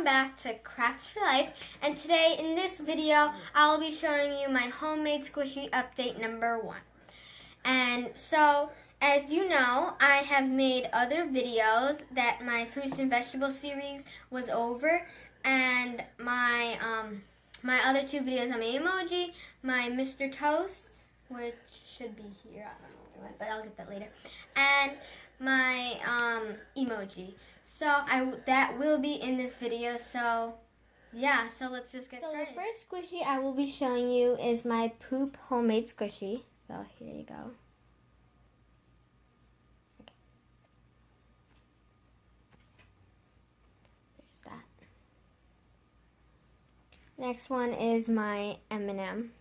back to Crafts for Life, and today in this video I'll be showing you my homemade squishy update number 1. And so, as you know, I have made other videos that my fruits and vegetables series was over, and my my other 2 videos on my emoji, my Mr. Toast, which should be here, I don't know, but I'll get that later, and my emoji. So that will be in this video. So yeah, so let's just get started. So the first squishy I will be showing you is my poop homemade squishy. So here you go. Okay. There's that. Next one is my M&M.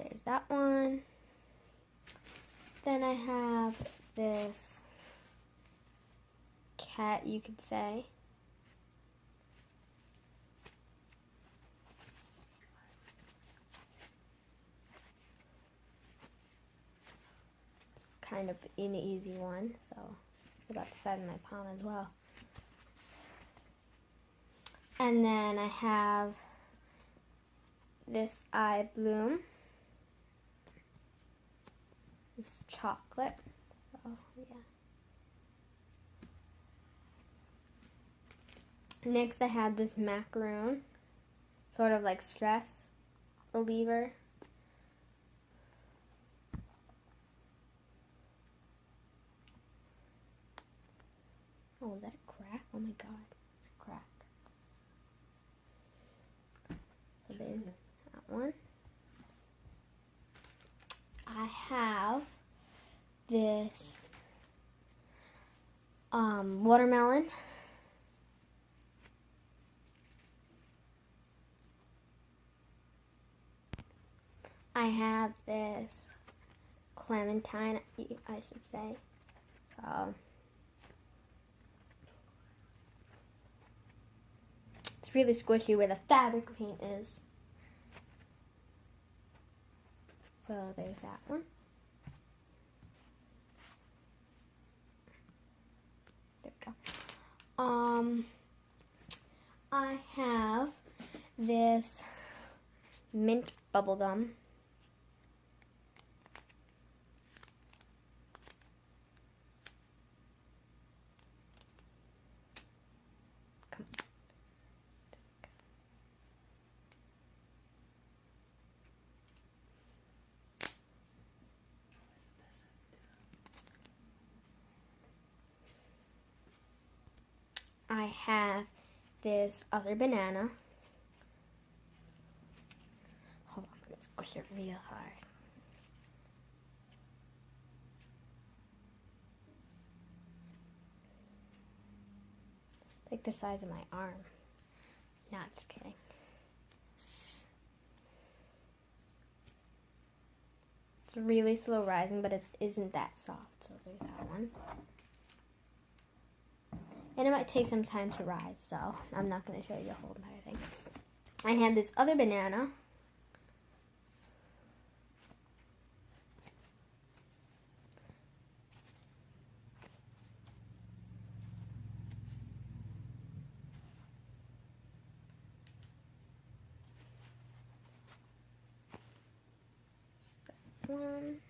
There's that one. Then I have this cat, you could say. It's kind of an easy one, so it's about the size of my palm as well. And then I have this eye bloom. It's chocolate, so yeah. Next I have this macaroon, sort of like stress reliever. Oh, is that a crack? Oh my god, it's a crack. So there's that one. I have this watermelon. I have this clementine, I should say. So it's really squishy where the fabric paint is. So there's that one. There we go. I have this mint bubblegum. I have this other banana. Hold on, I'm gonna squish it real hard. It's like the size of my arm. Not just kidding. It's really slow rising, but it isn't that soft, so there's that one. And it might take some time to rise, so I'm not going to show you the whole entire thing. I had this other banana. One.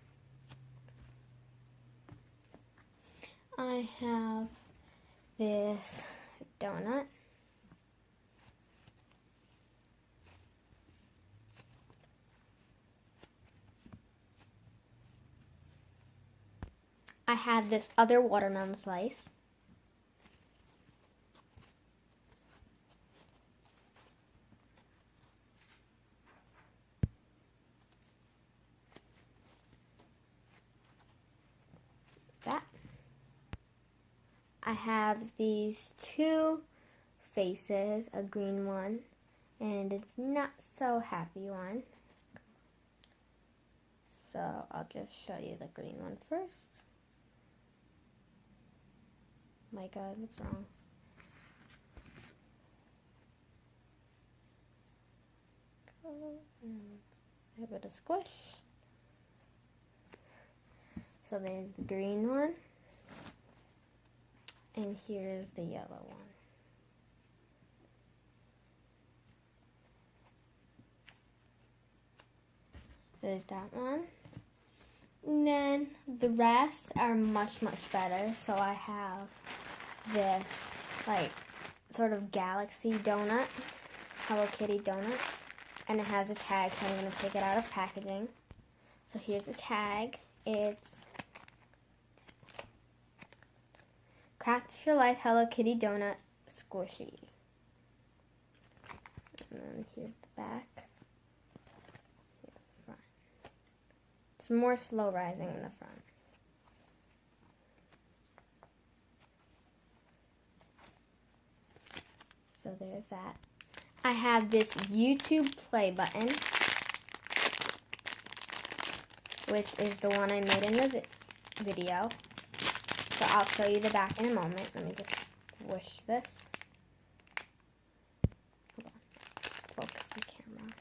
I have this donut. I have this other watermelon slice. That. I have these 2 faces, a green one and a not so happy one. So I'll just show you the green one first. My god, what's wrong? Give it a squish. So there's the green one. And here's the yellow one. There's that one. And then the rest are much, much better. So I have this, like, sort of galaxy donut, Hello Kitty donut. And it has a tag, so I'm going to take it out of packaging. So here's the tag. It's Craft Your Life Hello Kitty Donut Squishy. And then here's the back. Here's the front. It's more slow rising in the front. So there's that. I have this YouTube play button, which is the one I made in the video. So I'll show you the back in a moment. Let me just squish this. Hold on. Focus the camera.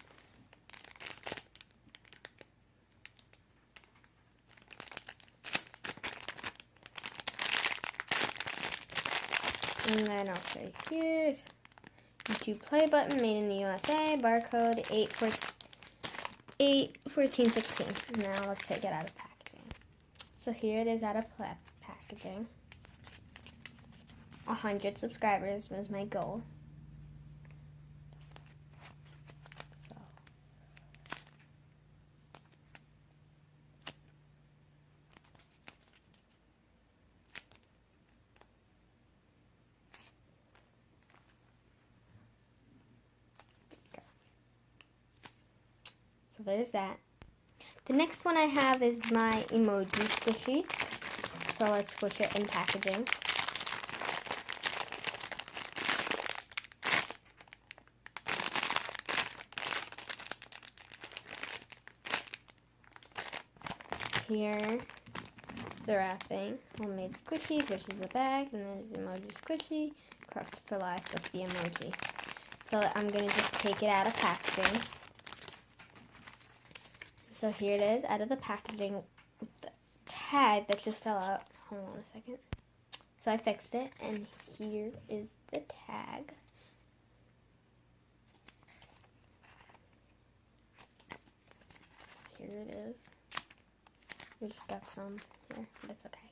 And then I'll show you here. YouTube play button made in the USA. Barcode 81416. Now let's take it out of packaging. So here it is out of packaging. 100 subscribers was my goal. So there's that. The next one I have is my emoji squishy. So let's squish it in packaging. Here, the wrapping, homemade squishy, this is the bag, and there's emoji squishy, Craft for Life with the emoji. So I'm going to just take it out of packaging. So here it is out of the packaging with the tag that just fell out. Hold on a second. So I fixed it, and here is the tag. Here it is. We just got some here, but it's okay.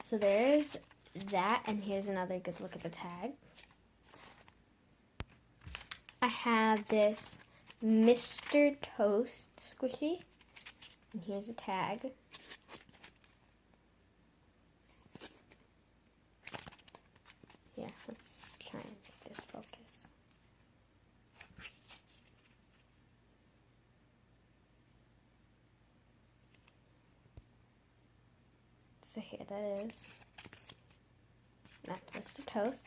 So there's that, and here's another good look at the tag. I have this Mr. Toast squishy, and here's a tag. Yeah, let's try and make this focus. So here that is. That's Mr. Toast.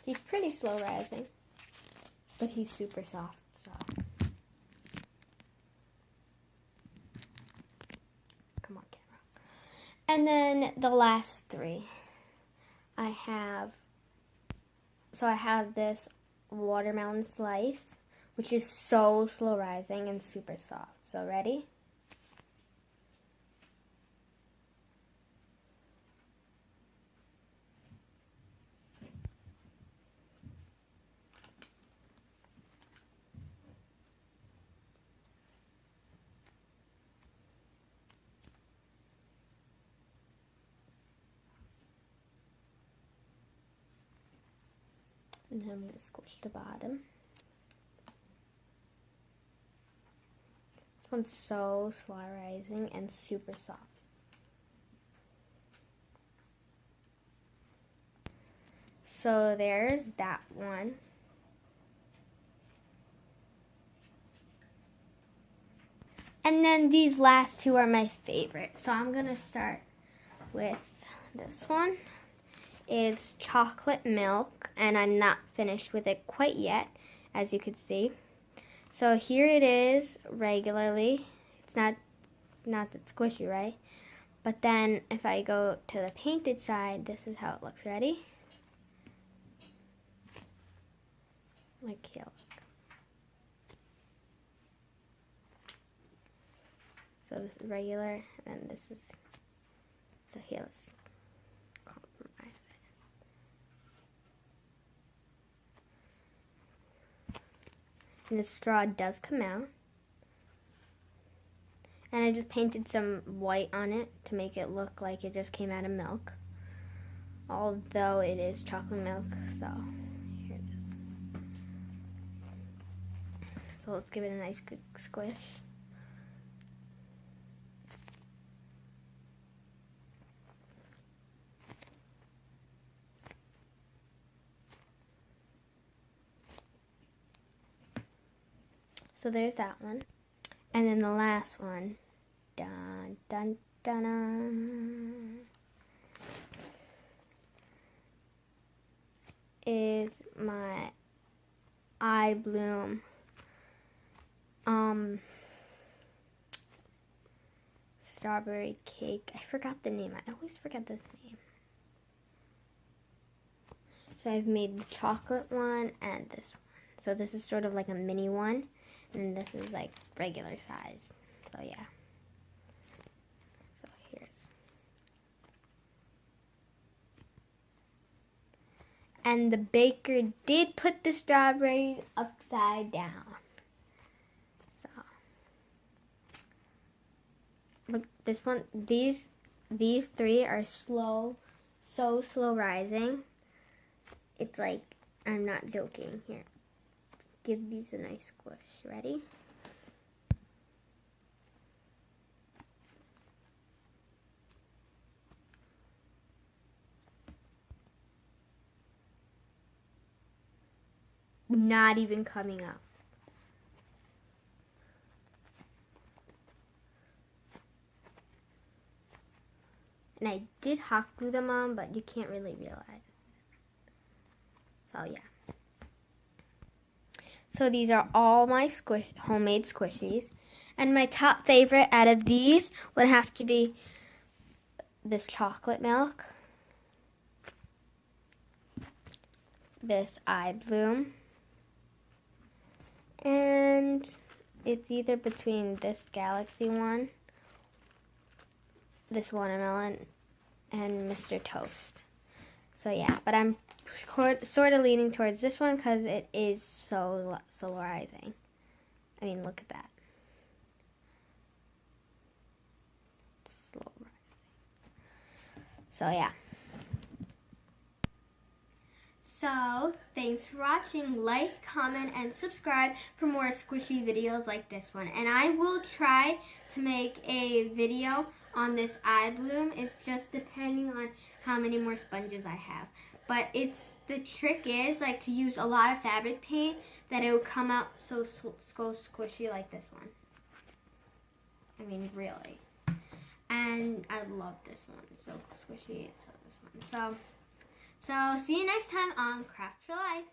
He's pretty slow rising, but he's super soft, so. Come on, camera. And then the last three. I have this watermelon slice, which is so slow rising and super soft. So ready? And then I'm going to squish the bottom. This one's so slow rising and super soft. So there's that one. And then these last two are my favorite. So I'm going to start with this one. It's chocolate milk, and I'm not finished with it quite yet, as you can see. So here it is regularly. It's not that squishy, right? But then if I go to the painted side, this is how it looks. Ready? Like here. So this is regular, and this is, so here, let's compromise it. And the straw does come out. And I just painted some white on it to make it look like it just came out of milk. Although it is chocolate milk, so here it is. So let's give it a nice good squish. So there's that one. And then the last one, dun dun dun dun, is my eye bloom strawberry cake. I forgot the name. I always forget this name. So I've made the chocolate one and this one. So this is sort of like a mini one, and this is like regular size. So yeah. So here's. And the baker did put the strawberries upside down. So look, this one, these three are slow, so slow rising. It's like, I'm not joking. Here, give these a nice squish. Ready? Not even coming up. And I did hot glue them on, but you can't really realize. So yeah. So these are all my homemade squishies. And my top favorite out of these would have to be this chocolate milk, this eye bloom, and it's either between this galaxy one, this watermelon, and Mr. Toast. So yeah, but I'm sort of leaning towards this one because it is so slow rising. I mean, look at that. Slow rising. So yeah. So, thanks for watching. Like, comment, and subscribe for more squishy videos like this one. And I will try to make a video on this eye bloom. It's just depending on how many more sponges I have. But the trick is like to use a lot of fabric paint that it will come out so squishy like this one. I mean, really. And I love this one. It's so squishy. It's this one. So see you next time on Craft for Life.